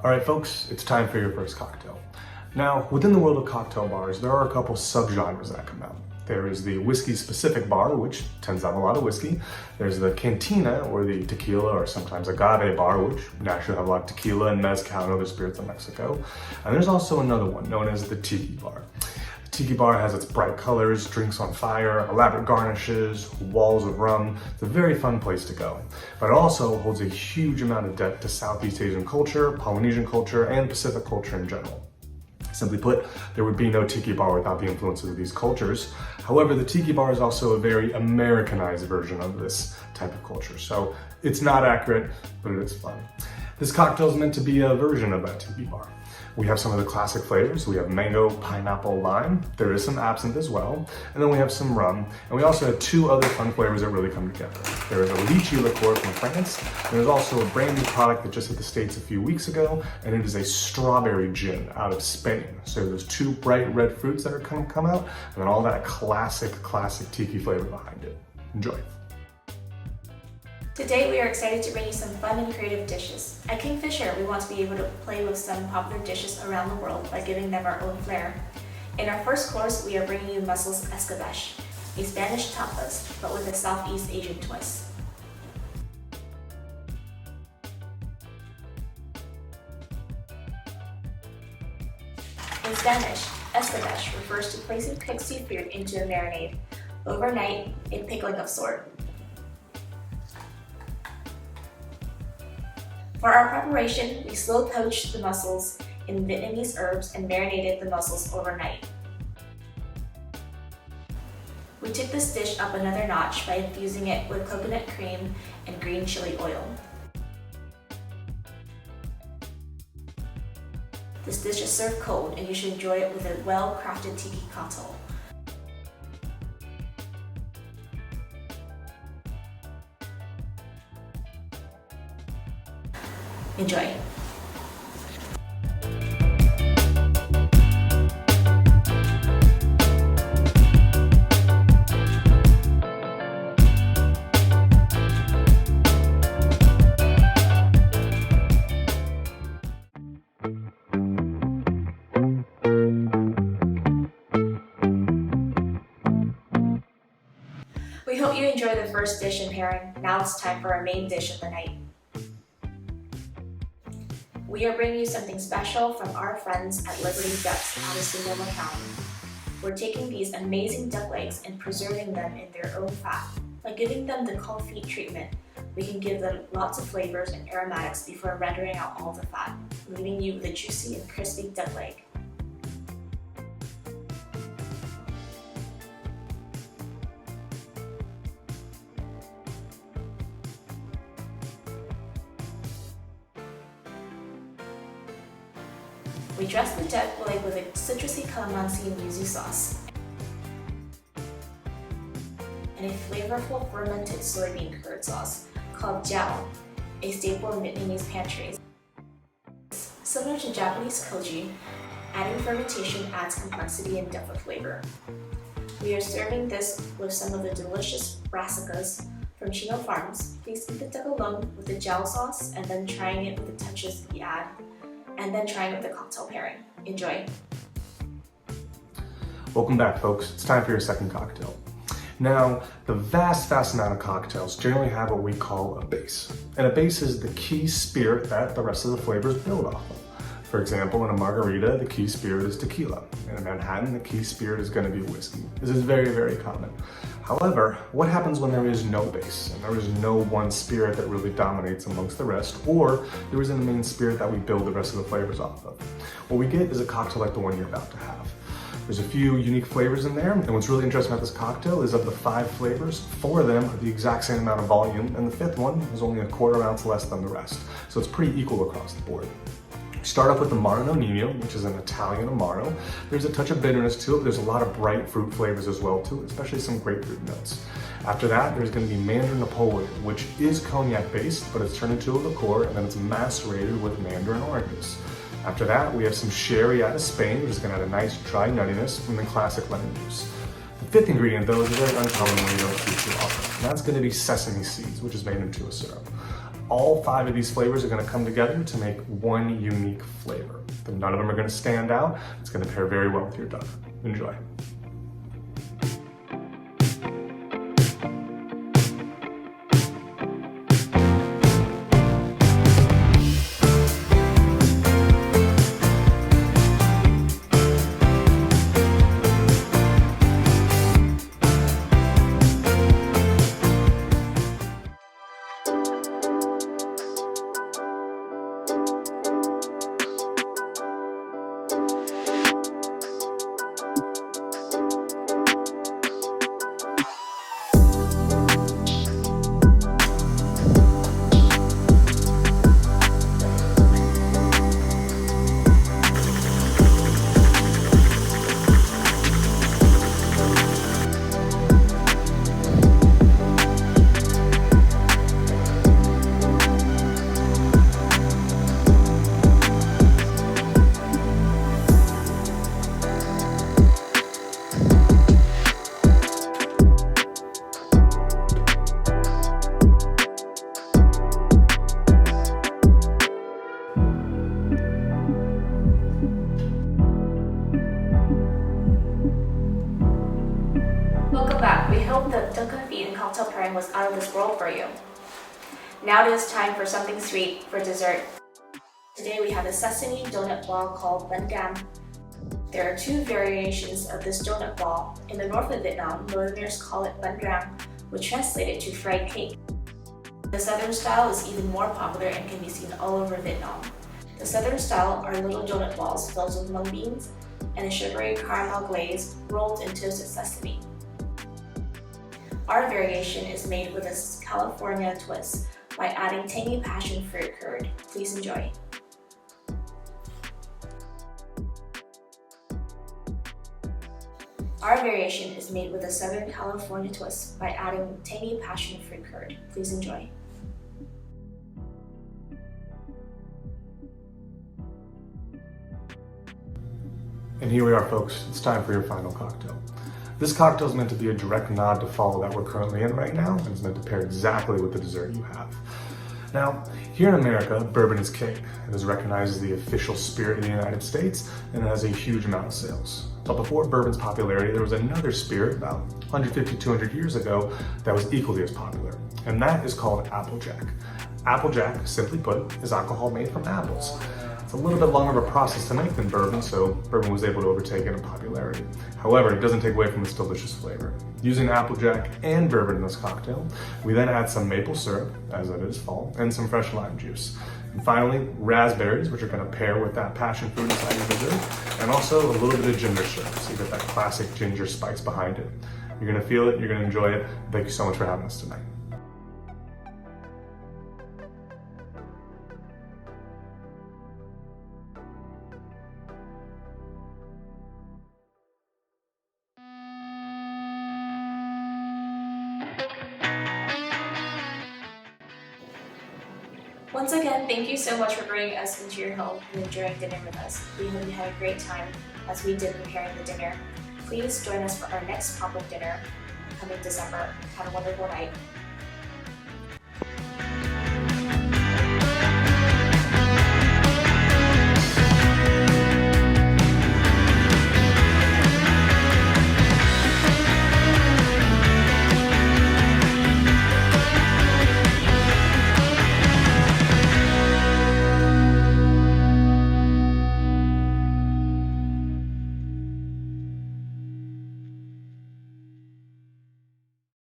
All right, folks, it's time for your first cocktail. Now, within the world of cocktail bars, there are a couple subgenres that come out. There is the whiskey-specific bar, which tends to have a lot of whiskey. There's the cantina, or the tequila, or sometimes agave bar, which naturally have a lot of tequila and mezcal and other spirits in Mexico. And there's also another one, known as the tiki bar. The tiki bar has its bright colors, drinks on fire, elaborate garnishes, walls of rum. It's a very fun place to go. But it also holds a huge amount of debt to Southeast Asian culture, Polynesian culture, and Pacific culture in general. Simply put, there would be no tiki bar without the influences of these cultures. However, the tiki bar is also a very Americanized version of this type of culture. So it's not accurate, but it is fun. This cocktail is meant to be a version of that tiki bar. We have some of the classic flavors. We have mango, pineapple, lime. There is some absinthe as well. And then we have some rum. And we also have two other fun flavors that really come together. There is a lychee liqueur from France. And there's also a brand new product that just hit the States a few weeks ago. And it is a strawberry gin out of Spain. So there's two bright red fruits that are come out. And then all that classic tiki flavor behind it. Enjoy. Today we are excited to bring you some fun and creative dishes. At Kingfisher, we want to be able to play with some popular dishes around the world by giving them our own flair. In our first course, we are bringing you Mussels Escabèche, a Spanish tapas, but with a Southeast Asian twist. In Spanish, Escabèche refers to placing cooked seafood into a marinade, overnight, a pickling of sort. For our preparation, we slow poached the mussels in Vietnamese herbs and marinated the mussels overnight. We took this dish up another notch by infusing it with coconut cream and green chili oil. This dish is served cold and you should enjoy it with a well-crafted tiki cocktail. Enjoy! We hope you enjoy the first dish and pairing. Now it's time for our main dish of the night. We are bringing you something special from our friends at Liberty Ducks out of Sonoma County. We're taking these amazing duck legs and preserving them in their own fat. By giving them the Confit treatment, we can give them lots of flavors and aromatics before rendering out all the fat, leaving you with a juicy and crispy duck leg. We dress the duck leg with a citrusy calamansi and yuzu sauce and a flavorful fermented soybean curd sauce called jiao, a staple in Vietnamese pantries. Similar to Japanese koji, adding fermentation adds complexity and depth of flavor. We are serving this with some of the delicious brassicas from Chino Farms. Please eat the duck alone with the jiao sauce and then trying it with the touches we add, and then trying with the cocktail pairing. Enjoy! Welcome back, folks. It's time for your second cocktail. Now, the vast amount of cocktails generally have what we call a base. And a base is the key spirit that the rest of the flavors build off of. For example, in a margarita, the key spirit is tequila. In a Manhattan, the key spirit is going to be whiskey. This is very common. However, what happens when there is no base and there is no one spirit that really dominates amongst the rest, or there isn't a main spirit that we build the rest of the flavors off of? What we get is a cocktail like the one you're about to have. There's a few unique flavors in there, and what's really interesting about this cocktail is of the 5 flavors, 4 of them are the exact same amount of volume, and the 5th one is only a quarter ounce less than the rest. So it's pretty equal across the board. Start off with the Amaro Nino, which is an Italian Amaro. There's a touch of bitterness to it, but there's a lot of bright fruit flavors as well too, especially some grapefruit notes. After that, there's going to be Mandarin Napoleon, which is cognac based, but it's turned into a liqueur and then it's macerated with Mandarin oranges. After that, we have some sherry out of Spain, which is going to add a nice dry nuttiness, and then classic lemon juice. The 5th ingredient, though, is a very uncommon one you don't see too often, and that's going to be sesame seeds, which is made into a syrup. All 5 of these flavors are going to come together to make one unique flavor. But none of them are going to stand out. It's going to pair very well with your duck. Enjoy. Welcome back. We hope that the Confit and cocktail pairing was out of this world for you. Now it is time for something sweet for dessert. Today we have a sesame donut ball called bánh cam. There are 2 variations of this donut ball. In the north of Vietnam, Northerners call it bánh cam, which translated to fried cake. The southern style is even more popular and can be seen all over Vietnam. The southern style are little donut balls filled with mung beans and a sugary caramel glaze rolled in toasted sesame. Our variation is made with a California twist by adding tangy passion fruit curd. Please enjoy. Our variation is made with a Southern California twist by adding tangy passion fruit curd. Please enjoy. And here we are, folks. It's time for your final cocktail. This cocktail is meant to be a direct nod to fall that we're currently in right now, and it's meant to pair exactly with the dessert you have. Now, here in America, bourbon is king. It is recognized as the official spirit of the United States, and it has a huge amount of sales. But before bourbon's popularity, there was another spirit about 150, 200 years ago that was equally as popular, and that is called Applejack. Applejack, simply put, is alcohol made from apples. It's a little bit longer of a process to make than bourbon, so bourbon was able to overtake it in popularity. However, it doesn't take away from its delicious flavor. Using Applejack and bourbon in this cocktail, we then add some maple syrup, as it is fall, and some fresh lime juice. And finally, raspberries, which are going to pair with that passion fruit inside your dessert, and also a little bit of ginger syrup, so you get that classic ginger spice behind it. You're going to feel it, you're going to enjoy it. Thank you so much for having us tonight. Once again, thank you so much for bringing us into your home and enjoying dinner with us. We hope you had a great time as we did preparing the dinner. Please join us for our next pop-up dinner coming December. Have a wonderful night.